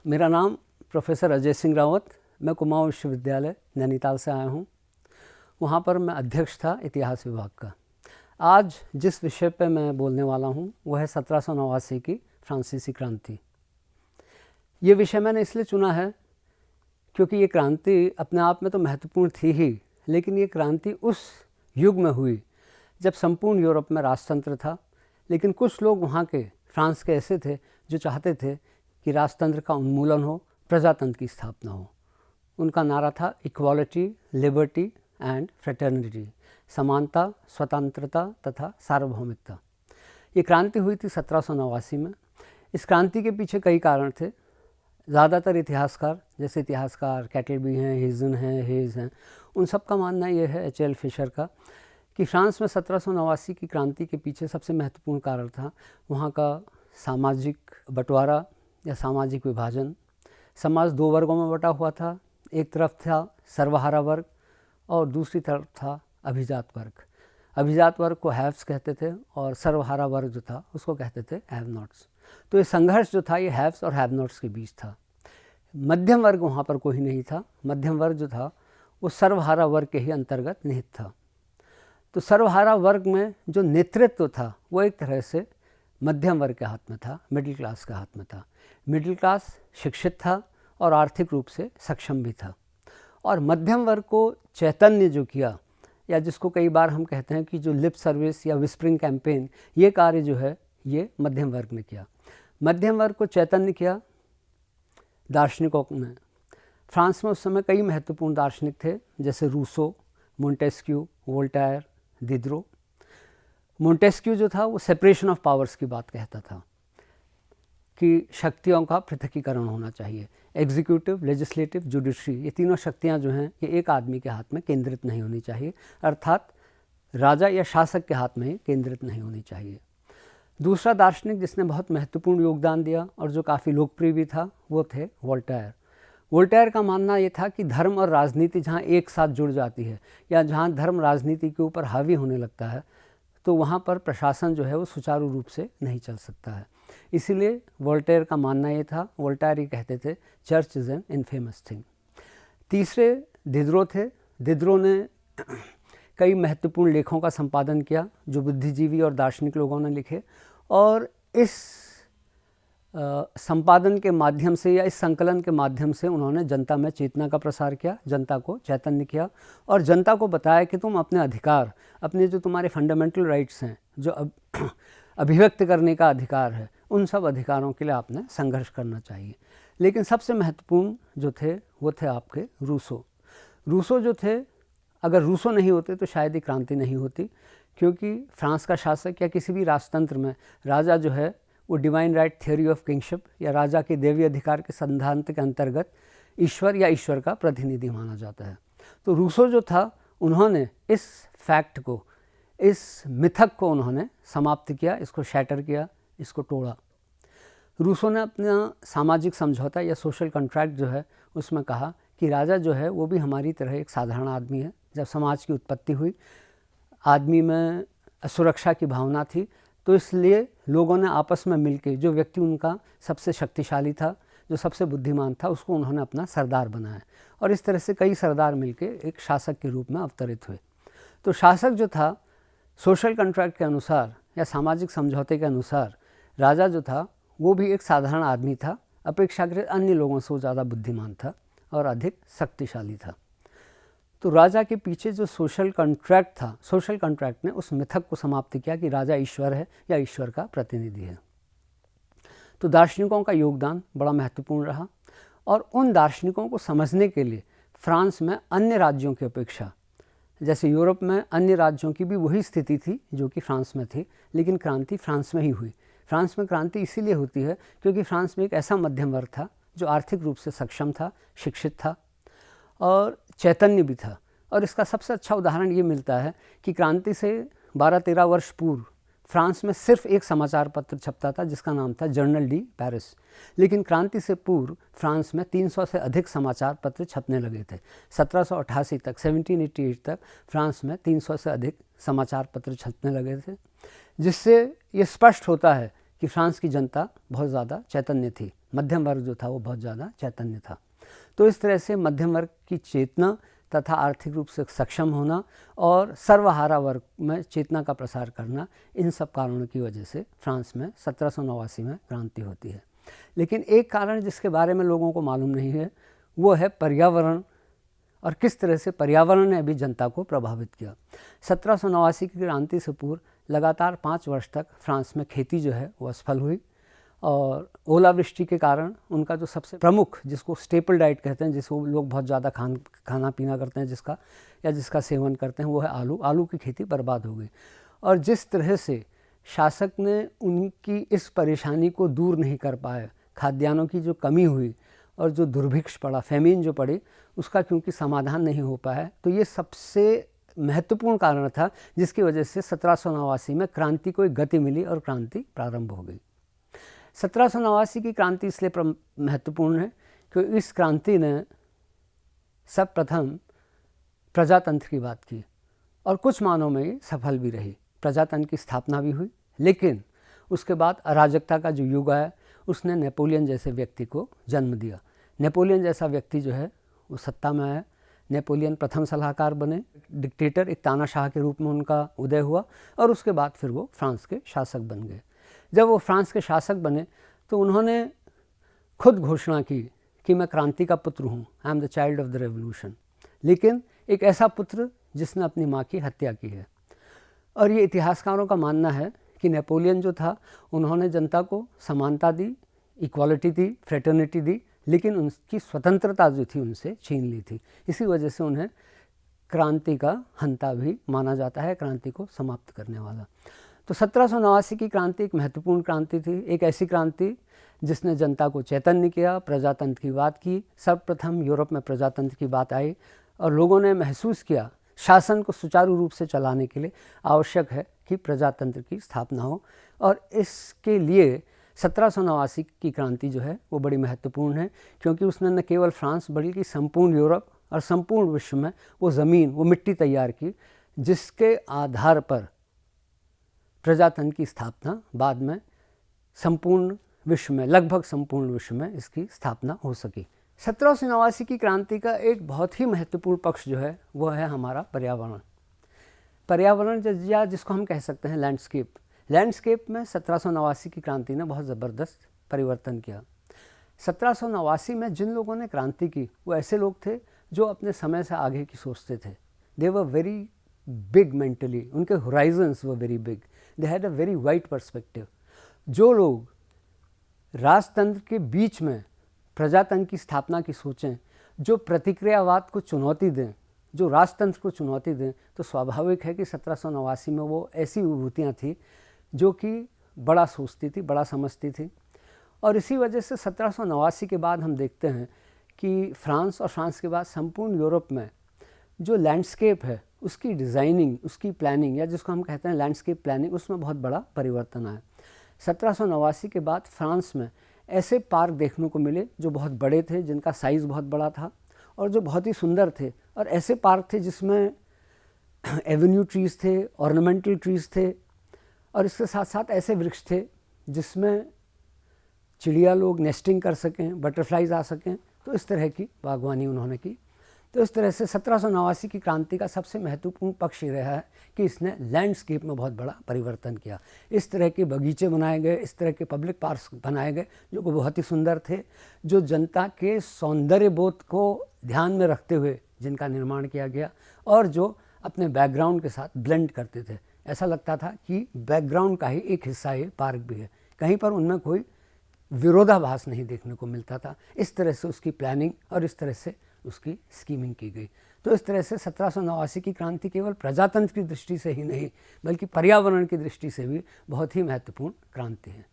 मेरा नाम प्रोफेसर अजय सिंह रावत। मैं कुमाऊं विश्वविद्यालय नैनीताल से आया हूं। वहां पर मैं अध्यक्ष था इतिहास विभाग का। आज जिस विषय पर मैं बोलने वाला हूं वह है 1789 की फ्रांसीसी क्रांति। ये विषय मैंने इसलिए चुना है क्योंकि ये क्रांति अपने आप में तो महत्वपूर्ण थी ही, लेकिन ये क्रांति उस युग में हुई जब संपूर्ण यूरोप में राजतंत्र था। लेकिन कुछ लोग वहाँ के फ्रांस के ऐसे थे जो चाहते थे कि राजतंत्र का उन्मूलन हो, प्रजातंत्र की स्थापना हो। उनका नारा था इक्वालिटी, लिबर्टी एंड फ्रेटर्निटी, समानता, स्वतंत्रता तथा सार्वभौमिकता। ये क्रांति हुई थी 1789 में। इस क्रांति के पीछे कई कारण थे। ज़्यादातर इतिहासकार, जैसे इतिहासकार कैटलबी हैं, हिजन हैं, हेज हैं, उन सब का मानना ये है, H.L. फिशर का, कि फ्रांस में 1789 की क्रांति के पीछे सबसे महत्वपूर्ण कारण था वहाँ का सामाजिक बंटवारा या सामाजिक विभाजन। समाज दो वर्गों में बटा हुआ था। एक तरफ था सर्वहारा वर्ग और दूसरी तरफ था अभिजात वर्ग। अभिजात वर्ग को हैव्स कहते थे और सर्वहारा वर्ग जो था उसको कहते थे हैव नॉट्स। तो ये संघर्ष जो था ये हैव्स और हैव नॉट्स के बीच था। मध्यम वर्ग वहाँ पर कोई नहीं था। मध्यम वर्ग जो था वो सर्वहारा वर्ग के ही अंतर्गत निहित था। तो सर्वहारा वर्ग में जो नेतृत्व था वो एक तरह से मध्यम वर्ग के हाथ में था, मिडिल क्लास के हाथ में था। मिडिल क्लास शिक्षित था और आर्थिक रूप से सक्षम भी था। और मध्यम वर्ग को चैतन्य जो किया, या जिसको कई बार हम कहते हैं कि जो लिप सर्विस या विस्परिंग कैंपेन, ये कार्य जो है ये मध्यम वर्ग ने किया। मध्यम वर्ग को चैतन्य किया दार्शनिकों ने। फ्रांस में उस समय कई महत्वपूर्ण दार्शनिक थे, जैसे रूसो, मोंटेस्क्यू, वोल्टायर, दिदरो। मोंटेस्क्यू जो था वो सेपरेशन ऑफ पावर्स की बात कहता था कि शक्तियों का पृथकीकरण होना चाहिए। एग्जीक्यूटिव, लेजिस्लेटिव, जुडिशरी, ये तीनों शक्तियां जो हैं ये एक आदमी के हाथ में केंद्रित नहीं होनी चाहिए, अर्थात राजा या शासक के हाथ में ही केंद्रित नहीं होनी चाहिए। दूसरा दार्शनिक जिसने बहुत महत्वपूर्ण योगदान दिया और जो काफ़ी लोकप्रिय भी था वो थे वोल्टायर। वोल्टायर का मानना ये था कि धर्म और राजनीति जहाँ एक साथ जुड़ जाती है या जहाँ धर्म राजनीति के ऊपर हावी होने लगता है तो वहाँ पर प्रशासन जो है वो सुचारू रूप से नहीं चल सकता है। इसीलिए वोल्टेयर का मानना ये था, वोल्टायर ही कहते थे church is an infamous thing. तीसरे दिदरो थे। दिदरो ने कई महत्वपूर्ण लेखों का संपादन किया जो बुद्धिजीवी और दार्शनिक लोगों ने लिखे, और इस संपादन के माध्यम से या इस संकलन के माध्यम से उन्होंने जनता में चेतना का प्रसार किया, जनता को चैतन्य किया और जनता को बताया कि तुम अपने अधिकार, अपने जो तुम्हारे फंडामेंटल राइट्स हैं, जो अभिव्यक्त करने का अधिकार है, उन सब अधिकारों के लिए आपने संघर्ष करना चाहिए। लेकिन सबसे महत्वपूर्ण जो थे वो थे आपके रूसो। रूसो जो थे, अगर रूसो नहीं होते तो शायद ही क्रांति नहीं होती, क्योंकि फ्रांस का शासक या किसी भी राजतंत्र में राजा जो है वो divine right theory of kingship या राजा के देवी अधिकार के सिद्धांत के अंतर्गत ईश्वर या ईश्वर का प्रतिनिधि माना जाता है। तो रूसो जो था उन्होंने इस फैक्ट को, इस मिथक को उन्होंने समाप्त किया, इसको शैटर किया, इसको तोड़ा। रूसो ने अपना सामाजिक समझौता या सोशल कॉन्ट्रैक्ट जो है उसमें कहा कि राजा जो है वो भी हमारी तरह एक साधारण आदमी है। जब समाज की उत्पत्ति हुई, आदमी में सुरक्षा की भावना थी, तो इसलिए लोगों ने आपस में मिलकर जो व्यक्ति उनका सबसे शक्तिशाली था, जो सबसे बुद्धिमान था, उसको उन्होंने अपना सरदार बनाया और इस तरह से कई सरदार मिलकर एक शासक के रूप में अवतरित हुए। तो शासक जो था सोशल कॉन्ट्रैक्ट के अनुसार या सामाजिक समझौते के अनुसार राजा जो था वो भी एक साधारण आदमी था, अपेक्षाकृत अन्य लोगों से वो ज़्यादा बुद्धिमान था और अधिक शक्तिशाली था। तो राजा के पीछे जो सोशल कॉन्ट्रैक्ट था, सोशल कॉन्ट्रैक्ट ने उस मिथक को समाप्त किया कि राजा ईश्वर है या ईश्वर का प्रतिनिधि है। तो दार्शनिकों का योगदान बड़ा महत्वपूर्ण रहा और उन दार्शनिकों को समझने के लिए फ्रांस में अन्य राज्यों की अपेक्षा, जैसे यूरोप में अन्य राज्यों की भी वही स्थिति थी जो कि फ्रांस में थी, लेकिन क्रांति फ्रांस में ही हुई। फ्रांस में क्रांति इसीलिए होती है क्योंकि फ्रांस में एक ऐसा मध्यम वर्ग था जो आर्थिक रूप से सक्षम था, शिक्षित था और चैतन्य भी था। और इसका सबसे अच्छा उदाहरण ये मिलता है कि क्रांति से 12-13 वर्ष पूर्व फ्रांस में सिर्फ एक समाचार पत्र छपता था जिसका नाम था जर्नल डी पेरिस। लेकिन क्रांति से पूर्व फ्रांस में 300 से अधिक समाचार पत्र छपने लगे थे। 1788 तक, 1788 तक फ्रांस में 300 से अधिक समाचार पत्र छपने लगे थे, जिससे ये स्पष्ट होता है कि फ्रांस की जनता बहुत ज़्यादा चैतन्य थी, मध्यम वर्ग जो था वो बहुत ज़्यादा चैतन्य था। तो इस तरह से मध्यम वर्ग की चेतना तथा आर्थिक रूप से सक्षम होना और सर्वहारा वर्ग में चेतना का प्रसार करना, इन सब कारणों की वजह से फ्रांस में 1789 में क्रांति होती है। लेकिन एक कारण जिसके बारे में लोगों को मालूम नहीं है वो है पर्यावरण, और किस तरह से पर्यावरण ने भी जनता को प्रभावित किया। 1789 की क्रांति से पूर्व लगातार 5 वर्ष तक फ्रांस में खेती जो है वो असफल हुई, और ओलावृष्टि के कारण उनका जो सबसे प्रमुख, जिसको स्टेपल डाइट कहते हैं, जिसको लोग बहुत ज़्यादा खाना पीना करते हैं, जिसका सेवन करते हैं, वो है आलू। आलू की खेती बर्बाद हो गई। और जिस तरह से शासक ने उनकी इस परेशानी को दूर नहीं कर पाए, खाद्यान्नों की जो कमी हुई और जो दुर्भिक्ष पड़ा, फेमिन जो पड़ी, उसका क्योंकि समाधान नहीं हो पाया, तो ये सबसे महत्वपूर्ण कारण था जिसकी वजह से 1789 में क्रांति को एक गति मिली और क्रांति प्रारंभ हो गई। 1789 की क्रांति इसलिए महत्वपूर्ण है क्योंकि इस क्रांति ने सर्वप्रथम प्रजातंत्र की बात की, और कुछ मानों में ये सफल भी रही। प्रजातंत्र की स्थापना भी हुई, लेकिन उसके बाद अराजकता का जो युग आया उसने नेपोलियन जैसे व्यक्ति को जन्म दिया। नेपोलियन जैसा व्यक्ति जो है वो सत्ता में आया। नेपोलियन प्रथम सलाहकार बने, डिक्टेटर, एक तानाशाह के रूप में उनका उदय हुआ, और उसके बाद फिर वो फ्रांस के शासक बन गए। जब वो फ्रांस के शासक बने तो उन्होंने खुद घोषणा की कि मैं क्रांति का पुत्र हूँ, I am the child of the revolution, लेकिन एक ऐसा पुत्र जिसने अपनी माँ की हत्या की है। और ये इतिहासकारों का मानना है कि नेपोलियन जो था, उन्होंने जनता को समानता दी, इक्वालिटी दी, फ्रेटर्निटी दी, लेकिन उनकी स्वतंत्रता जो थी उनसे छीन ली थी। इसी वजह से उन्हें क्रांति का हंता भी माना जाता है, क्रांति को समाप्त करने वाला। तो 1789 की क्रांति एक महत्वपूर्ण क्रांति थी, एक ऐसी क्रांति जिसने जनता को चैतन्य किया, प्रजातंत्र की बात की। सर्वप्रथम यूरोप में प्रजातंत्र की बात आई और लोगों ने महसूस किया शासन को सुचारू रूप से चलाने के लिए आवश्यक है कि प्रजातंत्र की स्थापना हो, और इसके लिए 1789 की क्रांति जो है वो बड़ी महत्वपूर्ण है, क्योंकि उसने न केवल फ्रांस बल्कि संपूर्ण यूरोप और संपूर्ण विश्व में वो ज़मीन, वो मिट्टी तैयार की जिसके आधार पर प्रजातंत्र की स्थापना बाद में संपूर्ण विश्व में, लगभग संपूर्ण विश्व में इसकी स्थापना हो सकी। 1789 की क्रांति का एक बहुत ही महत्वपूर्ण पक्ष जो है वो है हमारा पर्यावरण। पर्यावरण या जिसको हम कह सकते हैं लैंडस्केप में 1789 की क्रांति ने बहुत ज़बरदस्त परिवर्तन किया। 1789 में जिन लोगों ने क्रांति की वो ऐसे लोग थे जो अपने समय से आगे की सोचते थे। दे वर वेरी बिग मेंटली, उनके Horizons were very big, they had a very wide perspective. जो लोग राजतंत्र के बीच में प्रजातंत्र की स्थापना की सोचें, जो प्रतिक्रियावाद को चुनौती दें, जो राजतंत्र को चुनौती दें, तो स्वाभाविक है कि 1789 में वो ऐसी विभूतियाँ थी जो कि बड़ा सोचती थी, बड़ा समझती थी। और इसी वजह से 1789 के बाद हम देखते हैं कि फ्रांस और फ्रांस के बाद संपूर्ण यूरोप में जो लैंडस्केप है उसकी डिज़ाइनिंग, उसकी प्लानिंग, या जिसको हम कहते हैं लैंडस्केप प्लानिंग, उसमें बहुत बड़ा परिवर्तन आया। 1789 के बाद फ्रांस में ऐसे पार्क देखने को मिले जो बहुत बड़े थे, जिनका साइज़ बहुत बड़ा था और जो बहुत ही सुंदर थे, और ऐसे पार्क थे जिसमें एवेन्यू ट्रीज़ थे, ऑर्नामेंटल ट्रीज़ थे, और इसके साथ साथ ऐसे वृक्ष थे जिसमें चिड़िया लोग नेस्टिंग कर सकें, बटरफ्लाइज आ सकें। तो इस तरह की बागवानी उन्होंने की। तो इस तरह से 1789 की क्रांति का सबसे महत्वपूर्ण पक्ष ये रहा है कि इसने लैंडस्केप में बहुत बड़ा परिवर्तन किया। इस तरह के बगीचे बनाए गए, इस तरह के पब्लिक पार्क्स बनाए गए जो बहुत ही सुंदर थे, जो जनता के सौंदर्य बोध को ध्यान में रखते हुए जिनका निर्माण किया गया, और जो अपने बैकग्राउंड के साथ ब्लेंड करते थे। ऐसा लगता था कि बैकग्राउंड का ही एक हिस्सा ये पार्क भी है, कहीं पर उनमें कोई विरोधाभास नहीं देखने को मिलता था। इस तरह से उसकी प्लानिंग और इस तरह से उसकी स्कीमिंग की गई। तो इस तरह से 1789 की क्रांति केवल प्रजातंत्र की दृष्टि से ही नहीं बल्कि पर्यावरण की दृष्टि से भी बहुत ही महत्वपूर्ण क्रांति है।